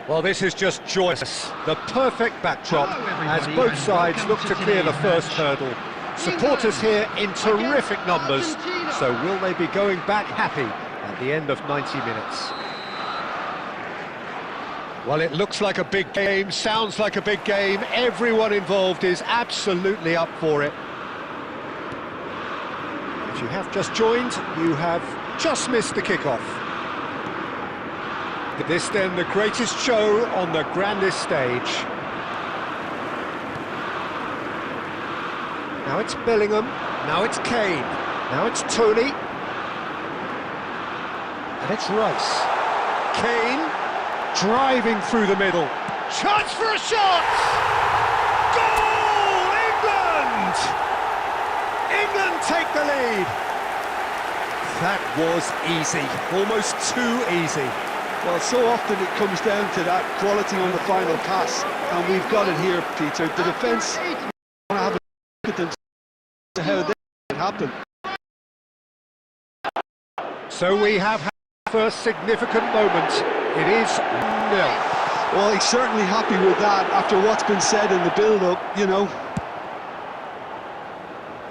Well, this is just joyous. The perfect backdrop as both sides look to clear the first hurdle. Supporters here in terrific numbers, so will they be going back happy at the end of 90 minutes? Well, it looks like a big game, sounds like a big game. Everyone involved is absolutely up for it. If you have just joined, you have just missed the kickoff. This then the greatest show on the grandest stage. Now it's Bellingham, now it's Kane, now it's Toney. And it's Rice. Kane, driving through the middle. Chance for a shot! Goal! England! England take the lead. That was easy, almost too easy. Well, so often it comes down to that quality on the final pass, and we've got it here, Peter. The defence want to have a look at them to how they happen. So we have had our first significant moment. It is 0. Well, he's certainly happy with that after what's been said in the build-up, you know.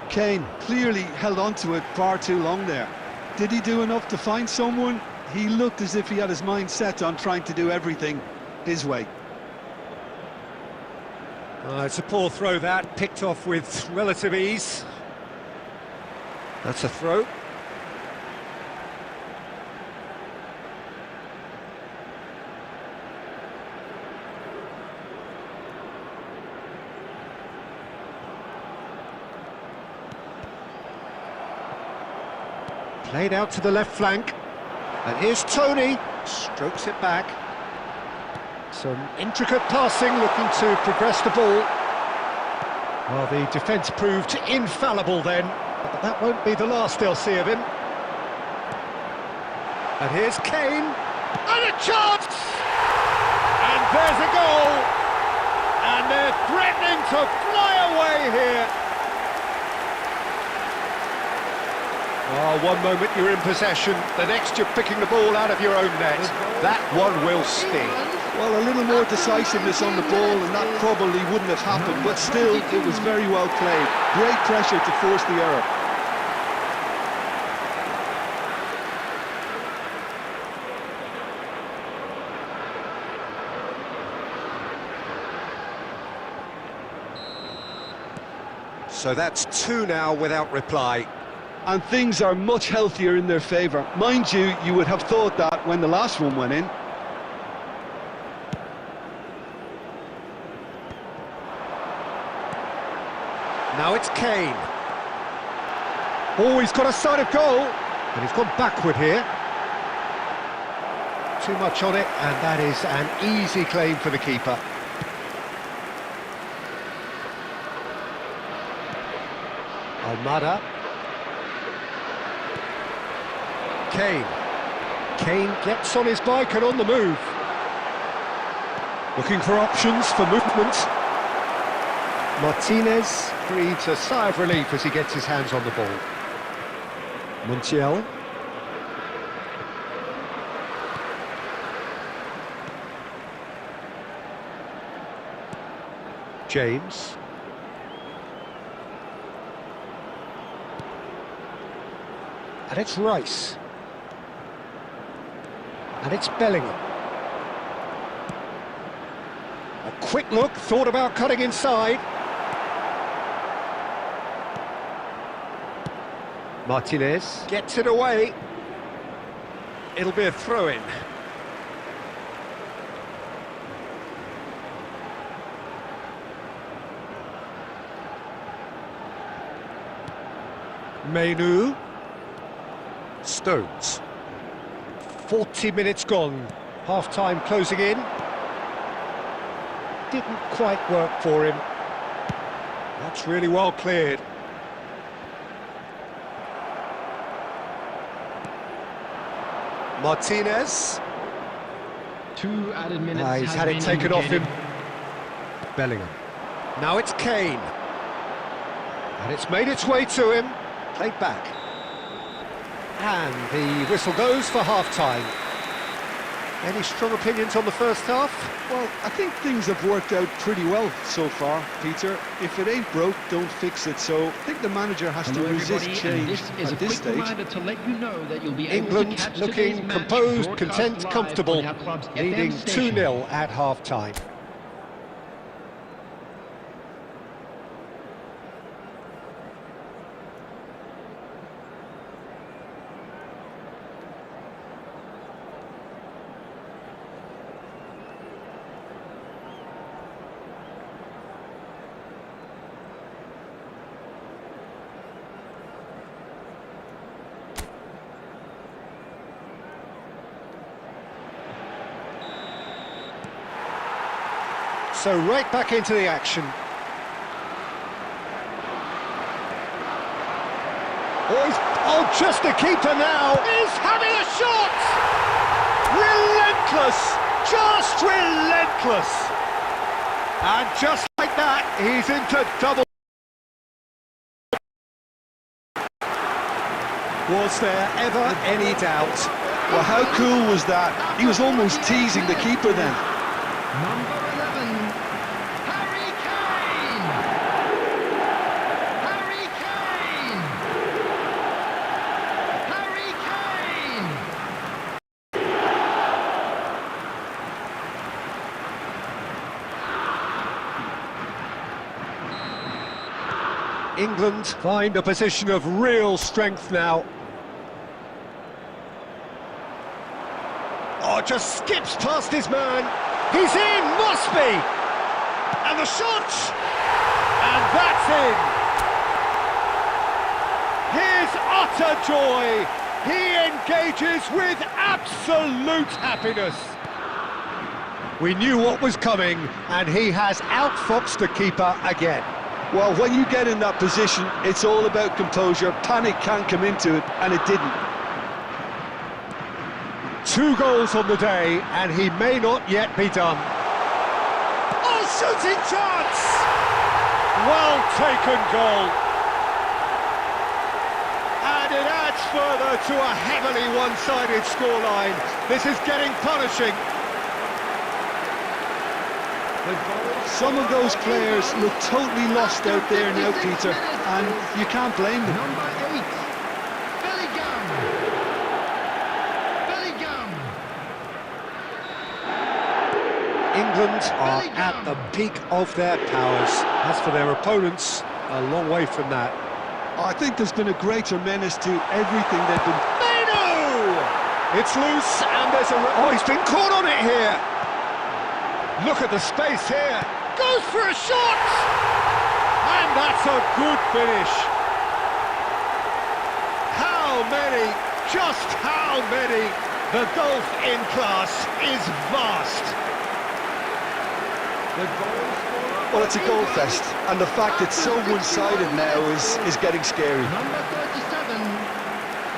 Kane clearly held on to it far too long there. Did he do enough to find someone? He looked as if he had his mind set on trying to do everything his way. It's a poor throw that, picked off with relative ease. That's a throw. Played out to the left flank. And here's Toney, strokes it back. Some intricate passing, looking to progress the ball. Well, the defence proved infallible then, but that won't be the last they'll see of him. And here's Kane, and a chance! And there's a goal! And they're threatening to fly away here. Oh, one moment you're in possession, the next you're picking the ball out of your own net. That one will sting. Well, a little more decisiveness on the ball and that probably wouldn't have happened, but still, it was very well played. Great pressure to force the error. So that's two now without reply. And things are much healthier in their favour. Mind you, you would have thought that when the last one went in. Now it's Kane. Oh, he's got a sight of goal, and he's gone backward here. Too much on it, and that is an easy claim for the keeper. Almada. Kane gets on his bike and on the move. Looking for options for movement. Martinez breathes a sigh of relief as he gets his hands on the ball. Montiel. James. And it's Rice. And it's Bellingham. A quick look, thought about cutting inside. Martinez gets it away. It'll be a throw-in. Mainu. Stones. 40 minutes gone. Half-time closing in. Didn't quite work for him. That's really well cleared. Martinez. 2 added minutes. He's had it taken off him. Bellingham. Now it's Kane. And it's made its way to him. Played back. And the whistle goes for half-time. Any strong opinions on the first half? Well, I think things have worked out pretty well so far, Peter. If it ain't broke, don't fix it. So I think the manager has to resist change at this stage. To let you know that you'll be England looking composed, content, comfortable, leading 2-0 at half-time. So right back into the action. Oh, just the keeper now. He's having a shot! Relentless! Just relentless! And just like that, he's into double. Was there ever any doubt? Well, how cool was that? He was almost teasing the keeper then. Number 11, Harry Kane! Harry Kane! Harry Kane! England find a position of real strength now. Oh, just skips past his man. He's in, must be! And the shot! And that's in! His utter joy! He engages with absolute happiness. We knew what was coming, and he has outfoxed the keeper again. Well, when you get in that position, it's all about composure. Panic can't come into it, and it didn't. 2 goals on the day, and he may not yet be done. Oh, shooting chance! Well taken goal. And it adds further to a heavily one-sided scoreline. This is getting punishing. Some of those players look totally lost out there now, Peter, and you can't blame them. Number 8, Bellingham! Bellingham! England are at the peak of their powers. As for their opponents, a long way from that. I think there's been a greater menace to everything they've been... Manu! It's loose, and there's a... Oh, he's been caught on it here! Look at the space here! Goes for a shot! And that's a good finish! How many? Just how many? The golf in class is vast! The goal scorer. Well, it's a goal fest, and the fact it's so one-sided now is getting scary. Number 37,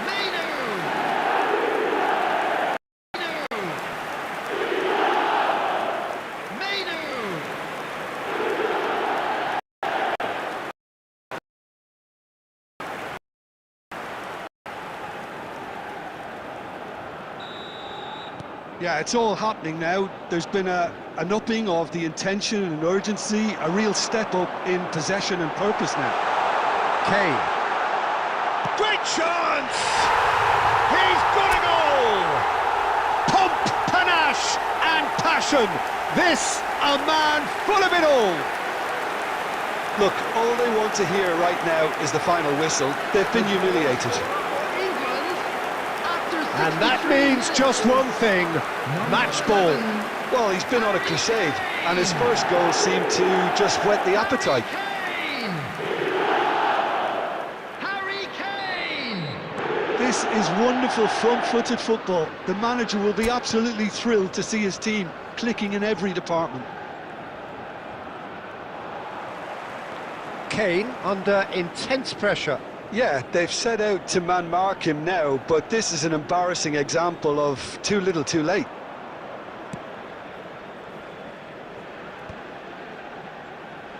Manu. Manu. Yeah, it's all happening now. There's been an upping of the intention and urgency, a real step up in possession and purpose now. Kane. Great chance! He's got a goal! Pomp, panache and passion. This, a man full of it all. Look, all they want to hear right now is the final whistle. They've been humiliated. England, after And that 63 means just one thing, match ball. Well, he's been on a crusade, and his first goal seemed to just whet the appetite. Kane. Harry Kane. This is wonderful front-footed football. The manager will be absolutely thrilled to see his team clicking in every department. Kane under intense pressure. Yeah, they've set out to man-mark him now, but this is an embarrassing example of too little too late.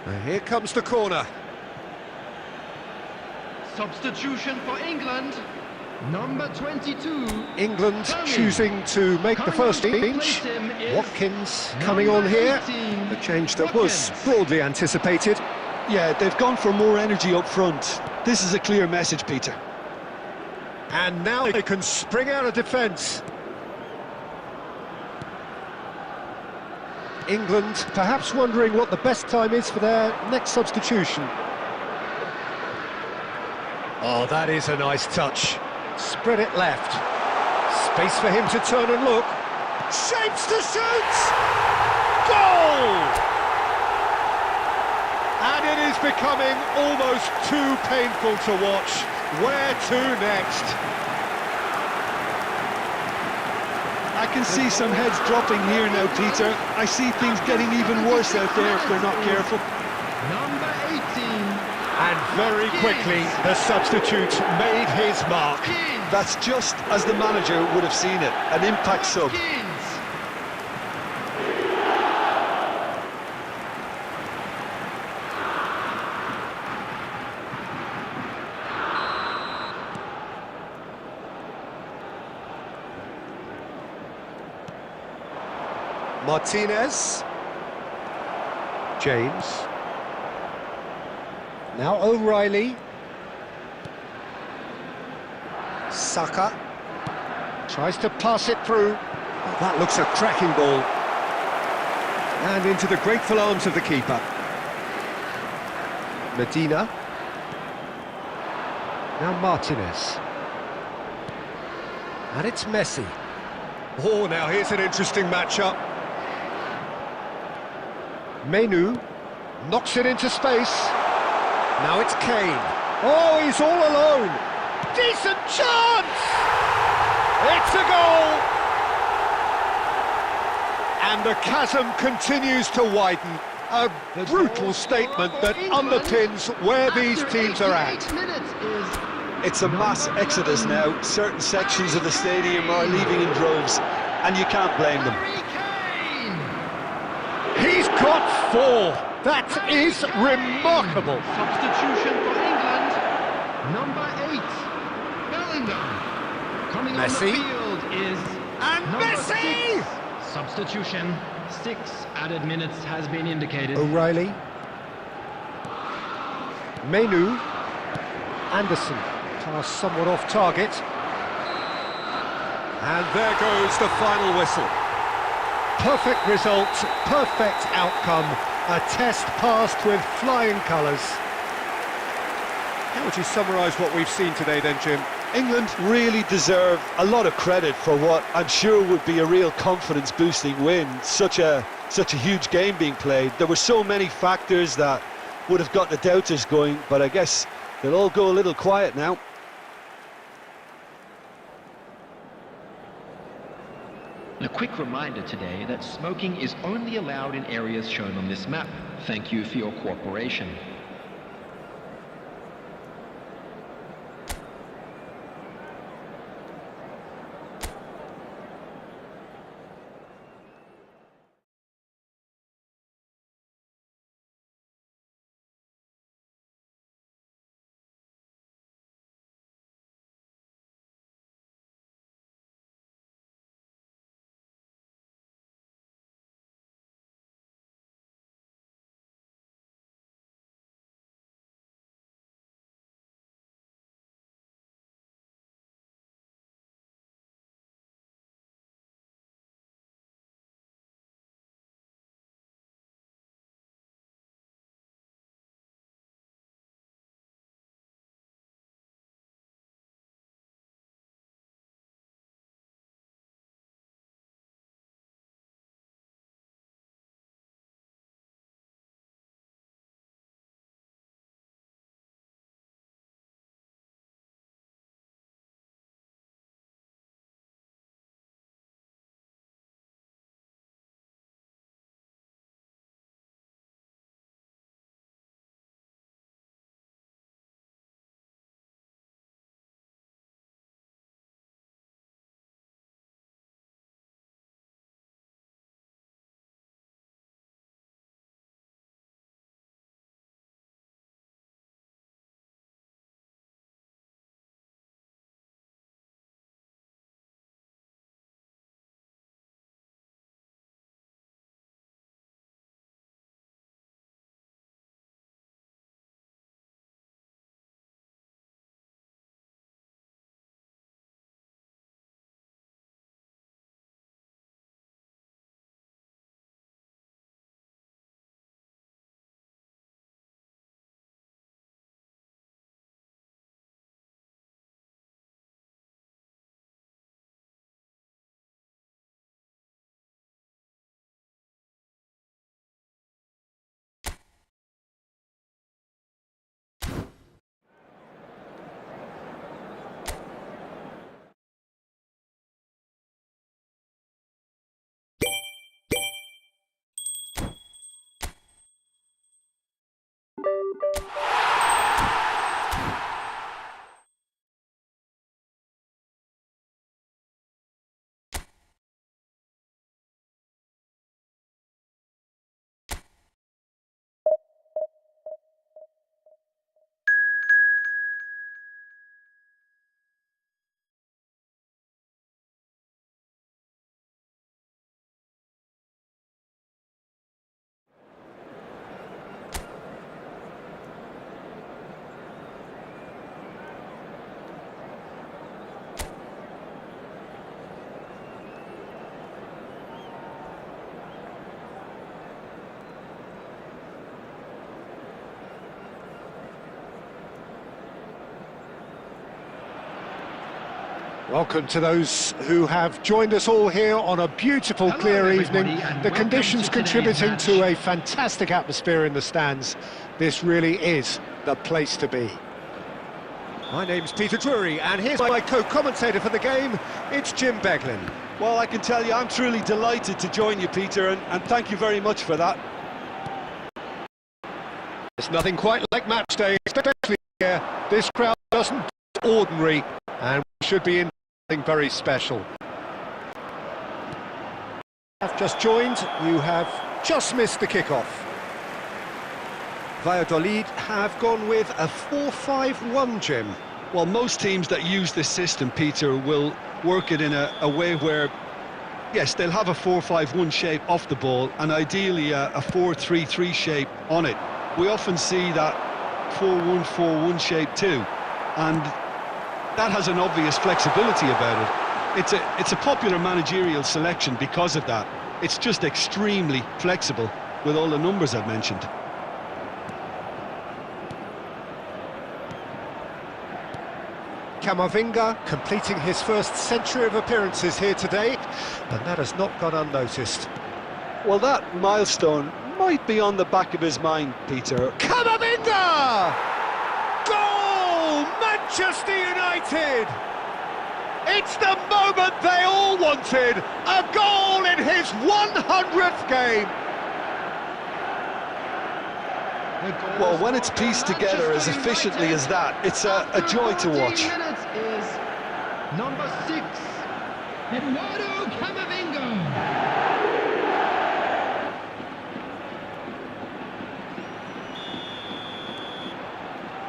And here comes the corner. Substitution for England. Number 22. England Tony. choosing to make the Coming first on to change. replace him is Watkins coming on number here. 18, A change that was Watkins. broadly anticipated. Yeah, they've gone for more energy up front. This is a clear message, Peter. And now they can spring out of defence. England perhaps wondering what the best time is for their next substitution. Oh, that is a nice touch. Spread it left. Space for him to turn and look. Shapes to shoot! Goal! And it is becoming almost too painful to watch. Where to next? I can see some heads dropping here now, Peter. I see things getting even worse out there if they're not careful. Number 18. And very quickly, the substitute made his mark. Watkins. That's just as the manager would have seen it, an impact sub. Watkins. Martinez. James. Now O'Reilly. Saka. Tries to pass it through. Oh, that looks a cracking ball. And into the grateful arms of the keeper. Medina. Now Martinez. And it's Messi. Oh, now here's an interesting matchup. Manu knocks it into space. Now it's Kane. Oh, he's all alone. Decent chance! It's a goal! And the chasm continues to widen. A brutal statement that underpins where these teams are at. 88 minutes is It's a mass exodus now. Certain sections of the stadium are leaving in droves, and you can't blame them. Harry Kane. He's got 4. That is remarkable. Substitution for England. Number 8, Bellingham. Coming Messi. on the field is And number Messi! 6. Substitution. 6 added minutes has been indicated. O'Reilly. Manu. Anderson. Pass somewhat off target. And there goes the final whistle. Perfect result, perfect outcome. A test passed with flying colours. How would you summarise what we've seen today then, Jim? England really deserve a lot of credit for what I'm sure would be a real confidence-boosting win. Such a huge game being played. There were so many factors that would have got the doubters going, but I guess they'll all go a little quiet now. A quick reminder today that smoking is only allowed in areas shown on this map. Thank you for your cooperation. Welcome to those who have joined us all here on a beautiful, clear evening. The conditions contributing to a fantastic atmosphere in the stands. This really is the place to be. My name's Peter Drury, and here's my co-commentator for the game. It's Jim Beglin. Well, I can tell you I'm truly delighted to join you, Peter, and thank you very much for that. It's nothing quite like match day, especially here. This crowd doesn't ordinary, and we should be in something very special. Have just joined, you have just missed the kickoff. Valladolid have gone with a 4-5-1, Jim. Well, most teams that use this system, Peter, will work it in a way where, yes, they'll have a 4-5-1 shape off the ball, and ideally a 4-3-3 shape on it. We often see that 4-1-4-1 shape too, and that has an obvious flexibility about it. It's a popular managerial selection because of that. It's just extremely flexible with all the numbers I've mentioned. Camavinga completing his first century of appearances here today, and that has not gone unnoticed. Well, that milestone might be on the back of his mind, Peter. Camavinga! Goal! Manchester United! It's the moment they all wanted! A goal in his 100th game! Well, when it's pieced together as efficiently as that, it's a joy to watch. Is number 6, Eduardo Camavinga.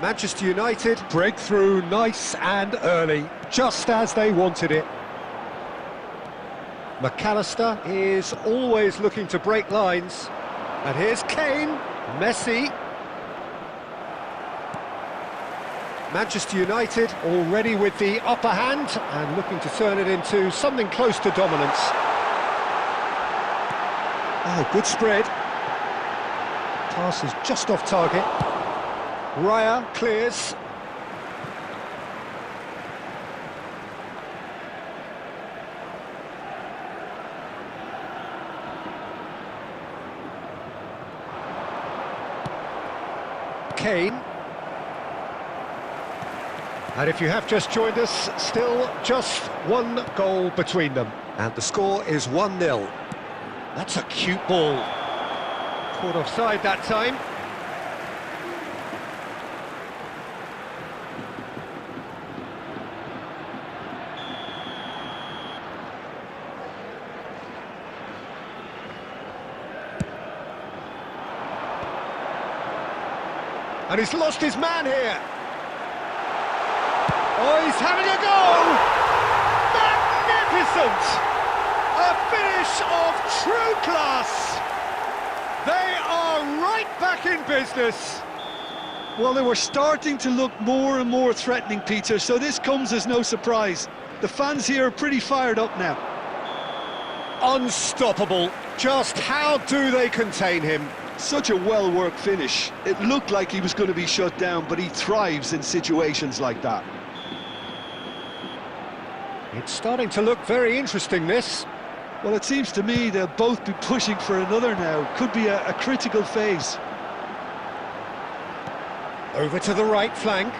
Manchester United break through nice and early, just as they wanted it. McAllister is always looking to break lines. And here's Kane, Messi. Manchester United already with the upper hand and looking to turn it into something close to dominance. Oh, good spread. Pass is just off target. Raya clears. Kane. And if you have just joined us, still just one goal between them. And the score is 1-0. That's a cute ball. Caught offside that time. And he's lost his man here. Oh, he's having a go! Magnificent! A finish of true class! They are right back in business. Well, they were starting to look more and more threatening, Peter, so this comes as no surprise. The fans here are pretty fired up now. Unstoppable. Just how do they contain him? Such a well-worked finish. It looked like he was going to be shut down, but he thrives in situations like that. It's starting to look very interesting, this. Well, it seems to me they'll both be pushing for another now. Could be a critical phase. Over to the right flank.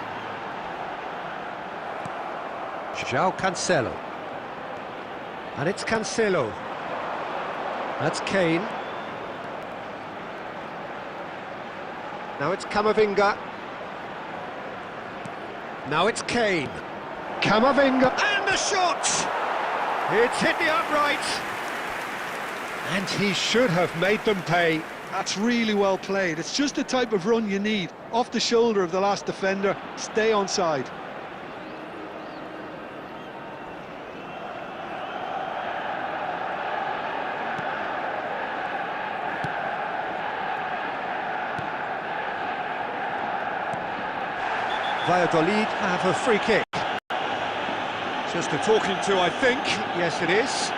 João Cancelo. And it's Cancelo. That's Kane. Now it's Camavinga. Now it's Kane. Camavinga. And the shot! It's hit the upright. And he should have made them pay. That's really well played. It's just the type of run you need. Off the shoulder of the last defender. Stay onside. Valladolid have a free kick. Just a talking to, I think. Yes, it is.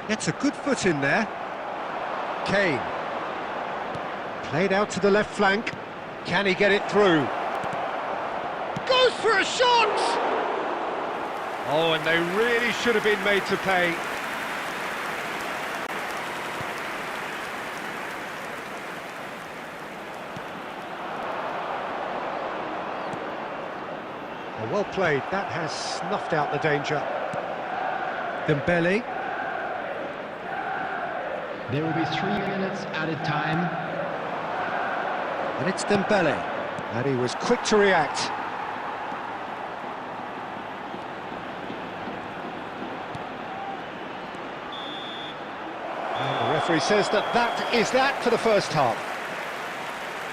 Gets a good foot in there. Kane. Played out to the left flank. Can he get it through? Goes for a shot! Oh, and they really should have been made to pay. Oh, well played. That has snuffed out the danger. Dembele. There will be 3 minutes added time. And it's Dembele. And he was quick to react. And the referee says that is that for the first half.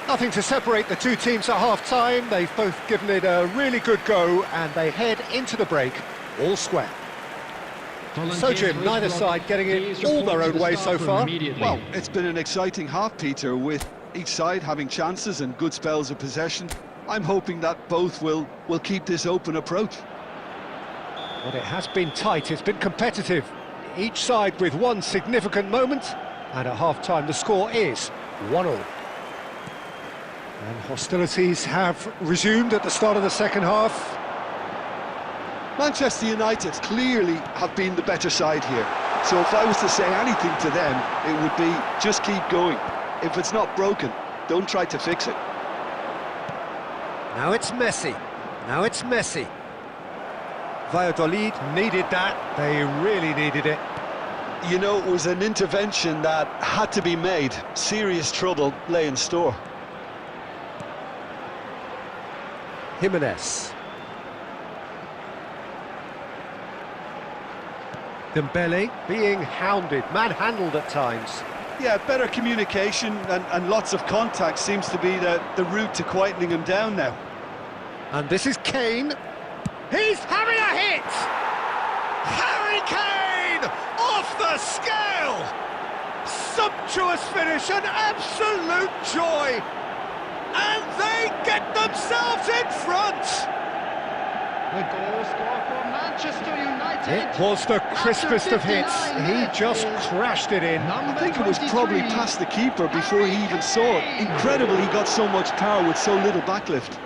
Nothing to separate the two teams at half-time. They've both given it a really good go, and they head into the break all square. So, Jim, neither side getting it all their own way so far. Well, it's been an exciting half, Peter, with each side having chances and good spells of possession. I'm hoping that both will keep this open approach. Well, it has been tight, it's been competitive. Each side with one significant moment, and at half-time the score is 1-1. And hostilities have resumed at the start of the second half. Manchester United clearly have been the better side here. So if I was to say anything to them, it would be just keep going. If it's not broken, don't try to fix it. Now it's Messi. Now it's Messi. Valladolid needed that. They really needed it. You know, it was an intervention that had to be made. Serious trouble lay in store. Jimenez. Dembele being hounded, manhandled at times. Yeah, better communication and lots of contact seems to be the route to quietening him down now. And this is Kane. He's having a hit! Harry Kane! Off the scale! Sumptuous finish, an absolute joy! And they get themselves in front! The goal score for Manchester United. It was the crispest of hits. He just crashed it in. I think it was probably past the keeper before he even saw it. Incredible he got so much power with so little backlift.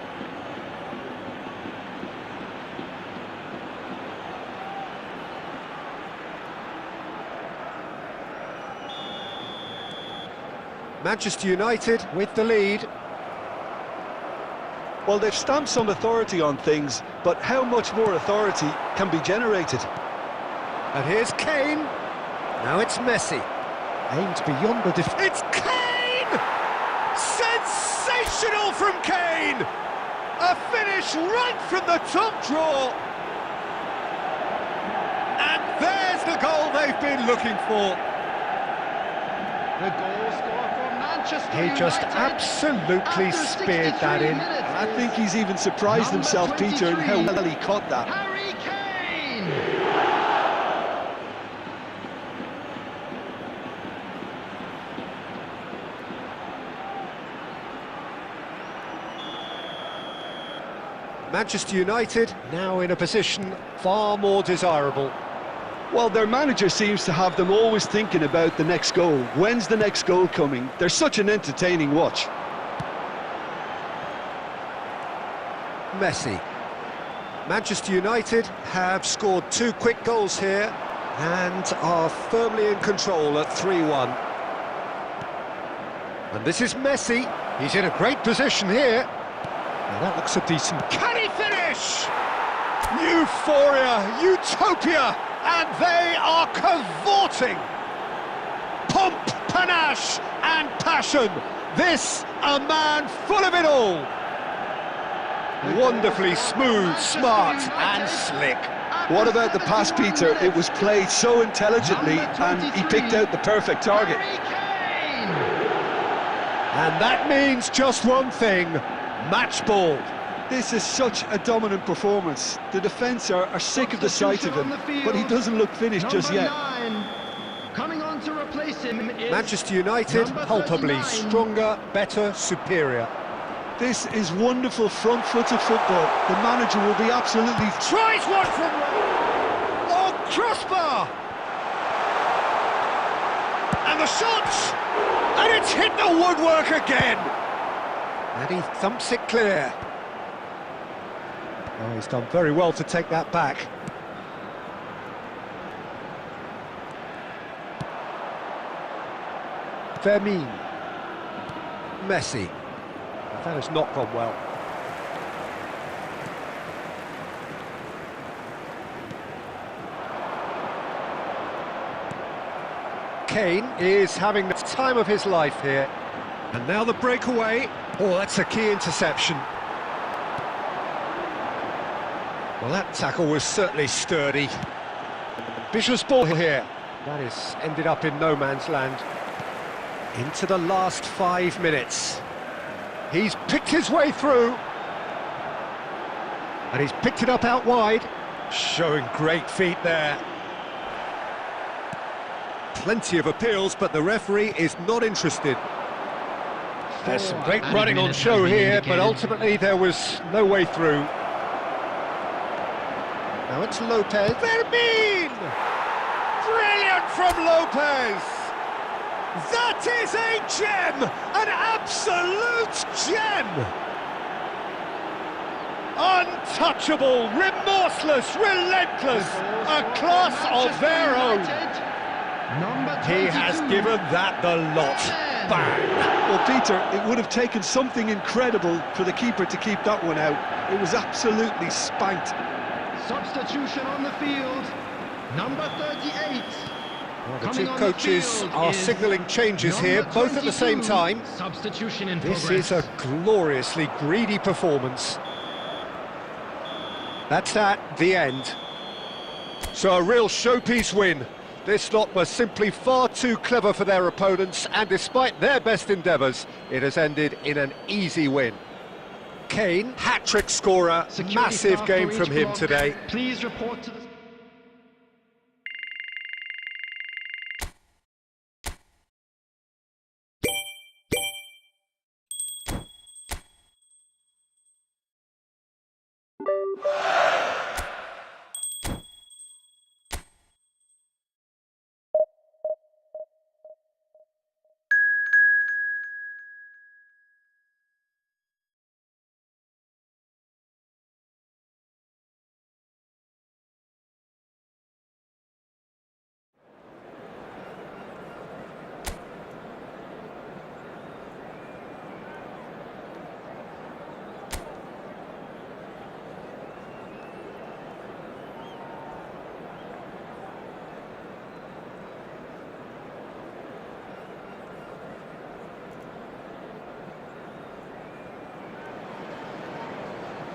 Manchester United with the lead. Well, they've stamped some authority on things, but how much more authority can be generated? And here's Kane. Now it's Messi. Aimed beyond the It's Kane! Sensational from Kane! A finish right from the top draw. And there's the goal they've been looking for. The goal score for Manchester United. He just absolutely speared that in. I think he's even surprised himself, Peter, in how well he caught that. Harry Kane! Manchester United now in a position far more desirable. Well, their manager seems to have them always thinking about the next goal. When's the next goal coming? They're such an entertaining watch. Messi. Manchester United have scored 2 quick goals here and are firmly in control at 3-1. And this is Messi. He's in a great position here. Now that looks a decent... Can he finish? Euphoria, utopia, and they are cavorting. Pomp, panache and passion. This, a man full of it all. Wonderfully smooth, smart and slick. What about the pass, Peter? It was played so intelligently and he picked out the perfect target. And that means just one thing, match ball. This is such a dominant performance. The defence are sick of the sight of him, but he doesn't look finished just yet. Coming on to replace him is Manchester United, palpably stronger, better, superior. This is wonderful front-footed football. The manager will be absolutely... Tries one from... Oh, crossbar! And the shot! And it's hit the woodwork again! And he thumps it clear. Oh, he's done very well to take that back. Fermin. Messi. That has not gone well. Kane is having the time of his life here. And now the breakaway. Oh, that's a key interception. Well, that tackle was certainly sturdy. Vicious ball here. That is ended up in no man's land. Into the last 5 minutes. He's picked his way through. And he's picked it up out wide. Showing great feet there. Plenty of appeals, but the referee is not interested. There's some great added running on minutes show has been here, but indicated. ultimately there was no way through. Now it's Lopez. Fermin! Brilliant from Lopez! That is a gem! An absolute gem! Untouchable, remorseless, relentless, a class of their own. He has given that the lot. Bang! Well, Peter, it would have taken something incredible for the keeper to keep that one out. It was absolutely spanked. Substitution on the field, number 38. Well, the Coming two on coaches field are is signalling changes number here, both at the same 22. time. Substitution in This progress. is a gloriously greedy performance. That's that, the end. So a real showpiece win. This lot was simply far too clever for their opponents, and despite their best endeavours, it has ended in an easy win. Kane, hat-trick scorer, Security massive staff game for from each him block. today. Please report to the...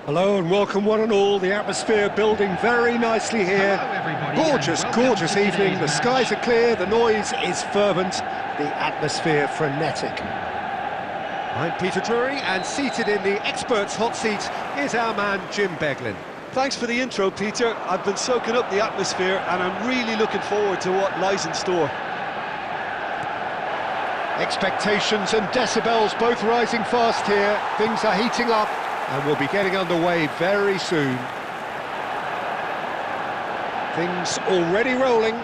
Hello and welcome one and all. The atmosphere building very nicely here. Hello, everybody, Gorgeous, and welcome gorgeous to evening. today's The match. skies are clear, the noise is fervent, the atmosphere frenetic. I'm Peter Drury, and seated in the experts' hot seat is our man Jim Beglin. Thanks for the intro, Peter. I've been soaking up the atmosphere, and I'm really looking forward to what lies in store. Expectations and decibels both rising fast here. Things are heating up, and we'll be getting underway very soon. Things already rolling.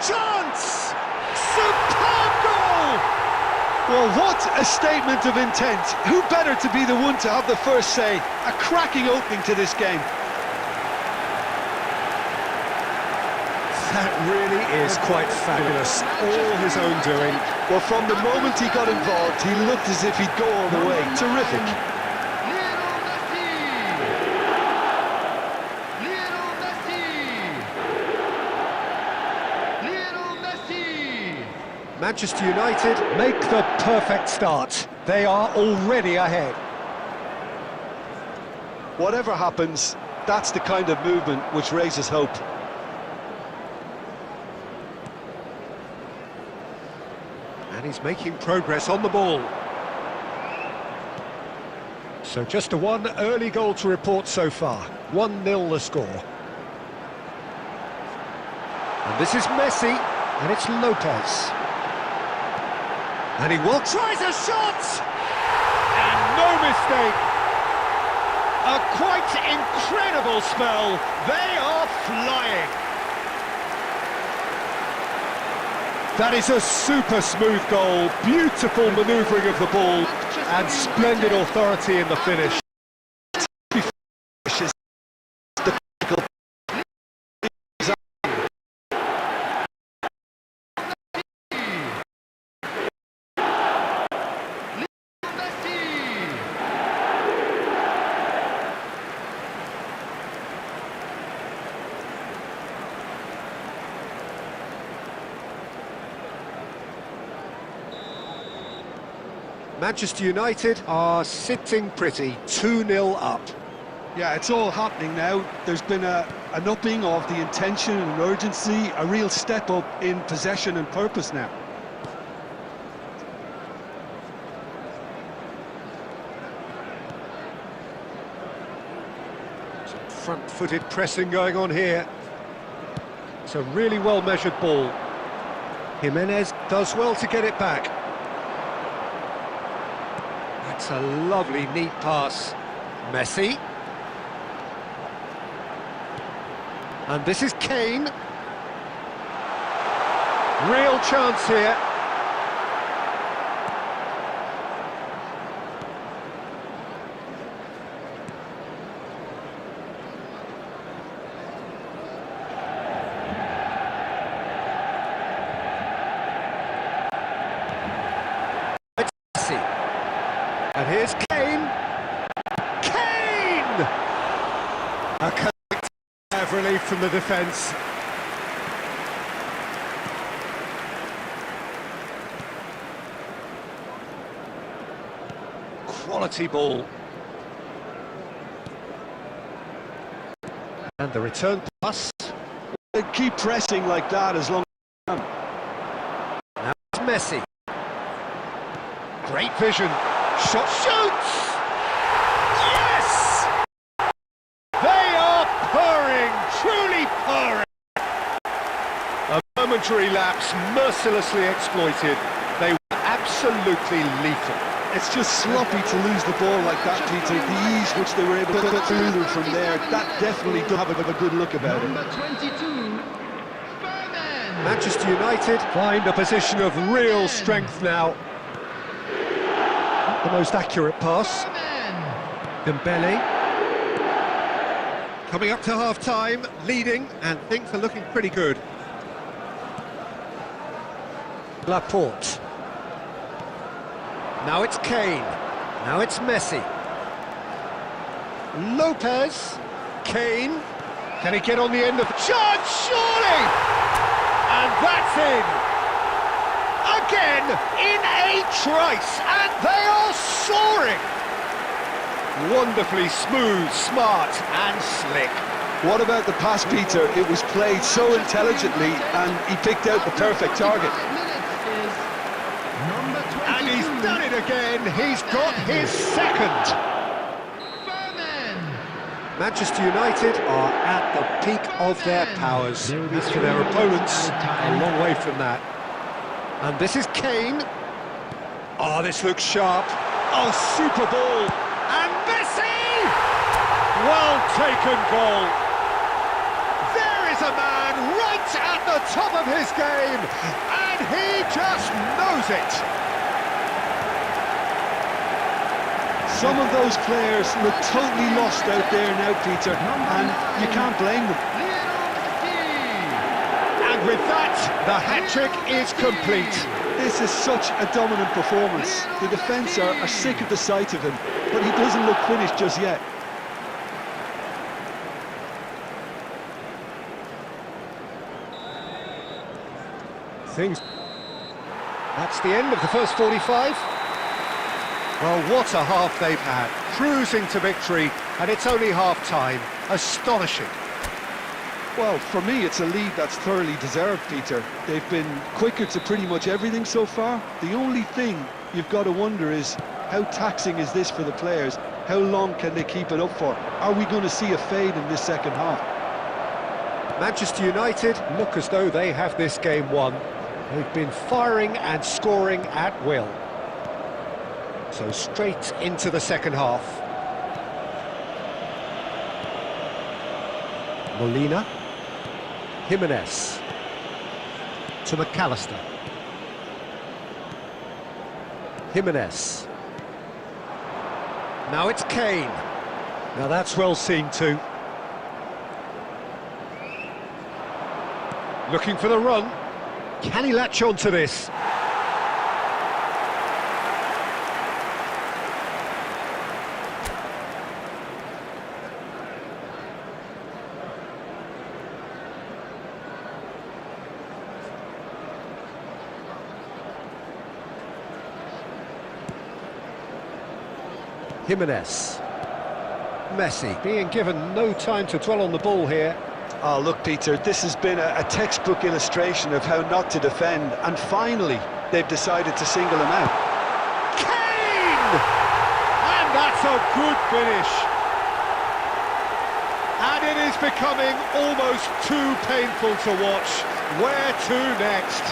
Chance! Superb goal! Well, what a statement of intent. Who better to be the one to have the first say? A cracking opening to this game. That really is quite fabulous. All his own doing. Well, from the moment he got involved, he looked as if he'd go all the way. Terrific. Lionel Messi! Manchester United make the perfect start. They are already ahead. Whatever happens, that's the kind of movement which raises hope. And he's making progress on the ball. So just a one early goal to report so far. 1-0 the score. And this is Messi, and it's Lopez. And he will tries a shot! And no mistake! A quite incredible spell. They are flying. That is a super smooth goal, beautiful manoeuvring of the ball, and splendid authority in the finish. Manchester United are sitting pretty, 2-0 up. Yeah, it's all happening now. There's been an upping of the intention and urgency, a real step up in possession and purpose now. Some front-footed pressing going on here. It's a really well-measured ball. Jimenez does well to get it back. That's a lovely, neat pass. Messi. And this is Kane. Real chance here. And here's Kane. Kane! A correct of relief from the defence. Quality ball. And the return pass. They keep pressing like that as long as they can. Now it's Messi. Great vision. Shot shoots! Yes! They are purring, truly purring. A momentary lapse mercilessly exploited. They were absolutely lethal. It's just sloppy to lose the ball like that, Peter. The ease which they were able to put through them from there, that definitely does have a good look about it. Number 22, Furman. Manchester United find a position of real strength now. The most accurate pass. Dembele. Coming up to half-time, leading, and things are looking pretty good. Laporte. Now it's Kane. Now it's Messi. Lopez. Kane. Can he get on the end of the chance? Surely! And that's in! Again, in a trice, and they are soaring! Wonderfully smooth, smart, and slick. What about the pass, Peter? It was played so intelligently, and he picked out the perfect target. And he's done it again. He's got his second. Manchester United are at the peak of their powers. As for their opponents, a long way from that. And this is Kane. Oh, this looks sharp. Oh, super ball. And Messi! Well taken goal. There is a man right at the top of his game, and he just knows it. Some of those players look totally lost out there now, Peter, and you can't blame them. And with that, the hat-trick is complete. This is such a dominant performance. The defence are sick of the sight of him, but he doesn't look finished just yet. That's the end of the first 45. Well, what a half they've had. Cruising to victory, and it's only half-time. Astonishing. Well, for me, it's a lead that's thoroughly deserved, Peter. They've been quicker to pretty much everything so far. The only thing you've got to wonder is, how taxing is this for the players? How long can they keep it up for? Are we going to see a fade in this second half? Manchester United look as though they have this game won. They've been firing and scoring at will. So straight into the second half. Molina. Jimenez. To McAllister. Jimenez. Now it's Kane. Now that's well seen too. Looking for the run. Can he latch on to this? Jimenez. Messi being given no time to dwell on the ball here. Oh, look, Peter, this has been a textbook illustration of how not to defend, and finally, they've decided to single him out. Kane! And that's a good finish. And It is becoming almost too painful to watch. Where to next?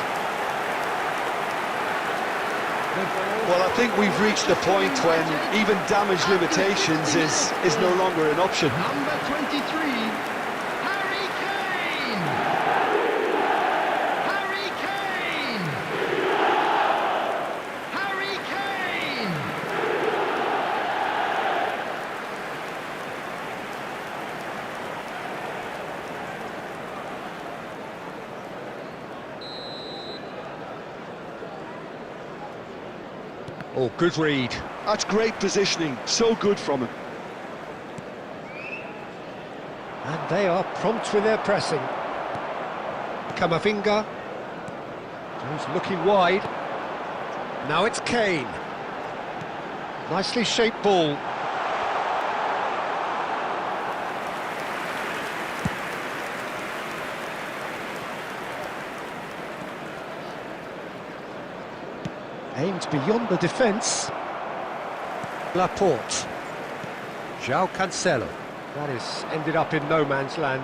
Well, I think we've reached the point when even damage limitations is no longer an option. Number 23, Harry Kane! Harry Kane! Harry Kane! Oh, good read. That's great positioning, so good from him. And they are prompt with their pressing. Camavinga. He's looking wide. Now it's Kane. Nicely shaped ball. Aimed beyond the defence. Laporte. João Cancelo. That is ended up in no man's land.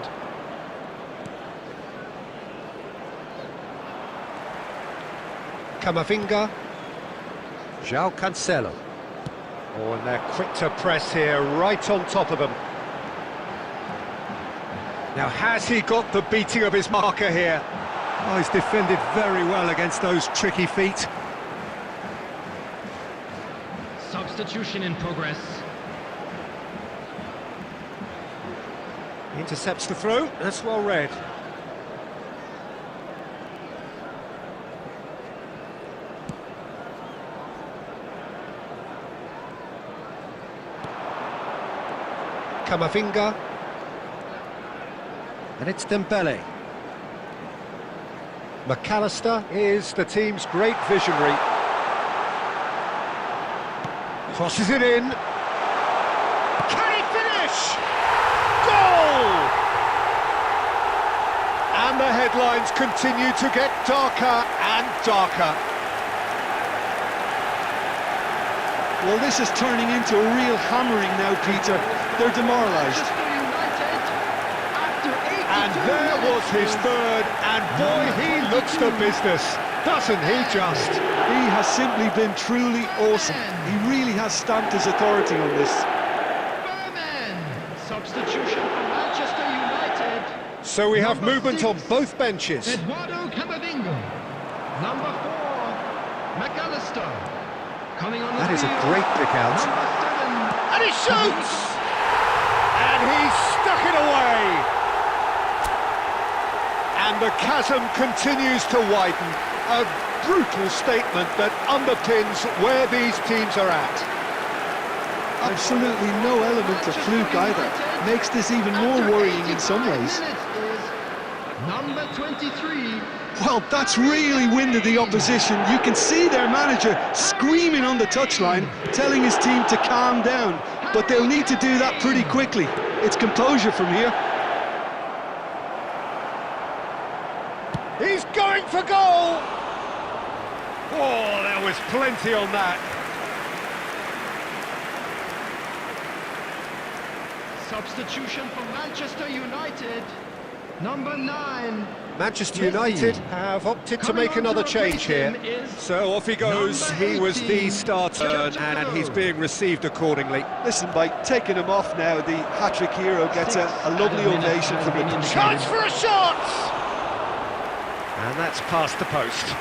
Camavinga. João Cancelo. Oh, and they're quick to press here, right on top of them. Now, has he got the beating of his marker here? Oh, he's defended very well against those tricky feet. Substitution in progress. Intercepts the throw, that's well read. Camavinga. And it's Dembele. McAllister is the team's great visionary. Crosses it in. Can he finish? Goal! And the headlines continue to get darker and darker. Well, this is turning into a real hammering now, Peter. They're demoralised. And there was his third, and boy, he looks the business, doesn't he just? He has simply been truly awesome. He really has stamped his authority on this. Berman! Substitution for Manchester United. So we have Number movement 6, on both benches. Eduardo Camavinga. Number 4, McAllister. Coming on the That is a field, great pick out. Number 7, And he shoots! And he's stuck it away! And the chasm continues to widen. A brutal statement that underpins where these teams are at. Absolutely no element of fluke either. Makes this even more worrying in some ways. Number 23. Well, that's really winded the opposition. You can see their manager screaming on the touchline, telling his team to calm down. But they'll need to do that pretty quickly. It's composure from here. He's going for goal! Oh, there was plenty on that. Substitution for Manchester United. Number 9. Manchester United have opted to make another change here. So off he goes. He was the starter and he's being received accordingly. Listen, by taking him off now, the hat-trick hero gets a lovely ovation from the Chance for a shot! And that's past the post.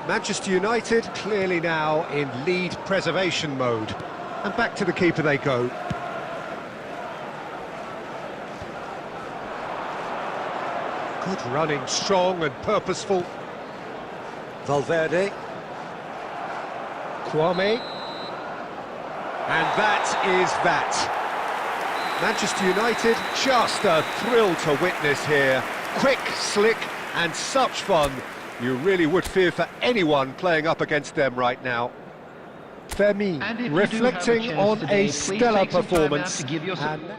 Manchester United clearly now in lead preservation mode. And back to the keeper they go. Good running, strong and purposeful. Valverde. Kwame. And that is that. Manchester United, just a thrill to witness here. Quick, slick and such fun. You really would fear for anyone playing up against them right now. And if Fermin you do have a reflecting chance on today, a please stellar take some time out performance. to give yourself- And